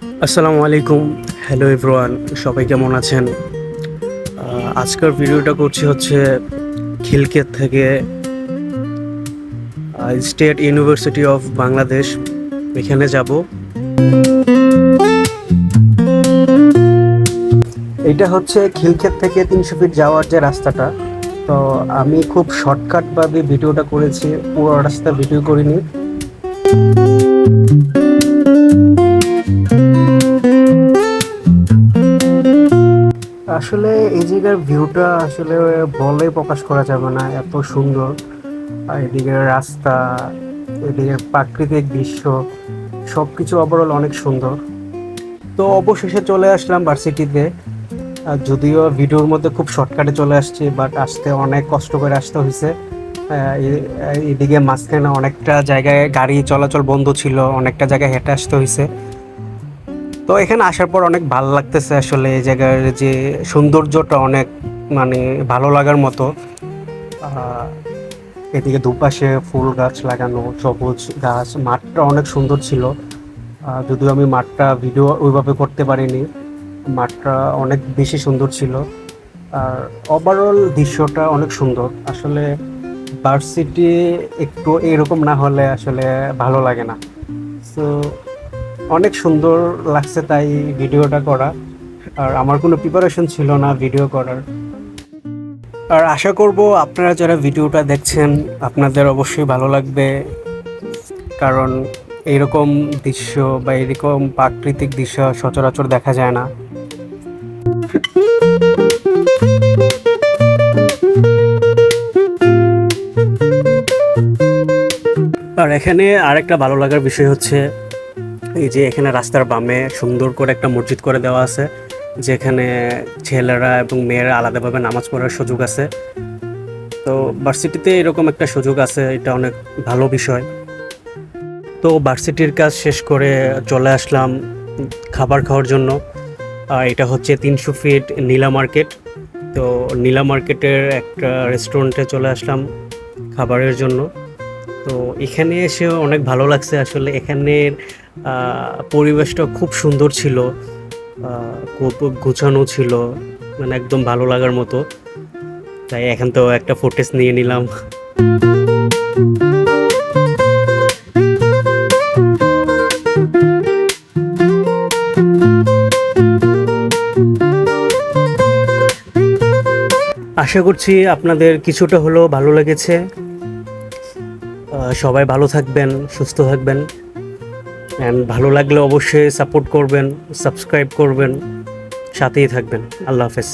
আসসালামু আলাইকুম। Hello everyone, সবাই কেমন আছেন? আজকের ভিডিওটা করছি হচ্ছে খিলক্ষেত থেকে স্টেট ইউনিভার্সিটি অফ বাংলাদেশ, এখানে যাব। এটা হচ্ছে খিলক্ষেত থেকে 300 ফিট যাওয়ার যে রাস্তাটা। তো আমি খুব শর্টকাটভাবে ভিডিওটা করেছি, পুরো রাস্তা ভিডিও করিনি। আসলে এই জায়গার ভিউটা আসলে বলে প্রকাশ করা যাবে না, এত সুন্দর। আর এদিকে রাস্তা, এদিকে প্রাকৃতিক দৃশ্য, সব কিছু ওভারঅল অনেক সুন্দর। তো অবশেষে চলে আসলাম ভার্সিটিতে। যদিও ভিডিওর মধ্যে খুব শর্টকাটে চলে আসছি, বাট আসতে অনেক কষ্ট করে আসতে হয়েছে। এদিকে মাঝখানে অনেকটা জায়গায় গাড়ি চলাচল বন্ধ ছিল, অনেকটা জায়গায় হেঁটে আসতে হয়েছে। তো এখানে আসার পর অনেক ভালো লাগতেছে। আসলে এই জায়গার যে সৌন্দর্যটা অনেক মানে ভালো লাগার মতো। এদিকে দুপাশে ফুল গাছ লাগানো, সবুজ গাছ, মাঠটা অনেক সুন্দর ছিল। যদিও আমি মাঠটা ভিডিও ওইভাবে করতে পারিনি, মাঠটা অনেক বেশি সুন্দর ছিল। আর ওভারঅল দৃশ্যটা অনেক সুন্দর। আসলে ভার্সিটি একটু এরকম না হলে আসলে ভালো লাগে না। সো অনেক সুন্দর লাগছে তাই ভিডিওটা করা। আর আমার কোনো প্রিপারেশন ছিল না ভিডিও করার। আর আশা করব আপনারা যারা ভিডিওটা দেখছেন আপনাদের অবশ্যই ভালো লাগবে, কারণ এইরকম দৃশ্য বা এরকম প্রাকৃতিক দৃশ্য সচরাচর দেখা যায় না। আর এখানে আরেকটা ভালো লাগার বিষয় হচ্ছে এই যে এখানে রাস্তার বামে সুন্দর করে একটা মসজিদ করে দেওয়া আছে, যেখানে ছেলেরা এবং মেয়েরা আলাদাভাবে নামাজ পড়ার সুযোগ আছে। তো ভার্সিটিতে এরকম একটা সুযোগ আছে, এটা অনেক ভালো বিষয়। তো ভার্সিটির কাজ শেষ করে চলে আসলাম খাবার খাওয়ার জন্য। এটা হচ্ছে 300 ফিট নীলা মার্কেট। তো নীলা মার্কেটের একটা রেস্টুরেন্টে চলে আসলাম খাবারের জন্য। তো এখানে এসে অনেক ভালো লাগছে। আসলে এখানের পরিবেশটা খুব সুন্দর ছিল, খুব গোছানো ছিল, মানে একদম ভালো লাগার মতো। তাই এখান তো একটা ফুটেজ নিয়ে নিলাম। আশা করছি আপনাদের কিছুটা হলেও ভালো লেগেছে। সবাই ভালো থাকবেন, সুস্থ থাকবেন, অ্যান্ড ভালো লাগলে অবশ্যই সাপোর্ট করবেন, সাবস্ক্রাইব করবেন, সাথেই থাকবেন। আল্লাহ হাফেজ।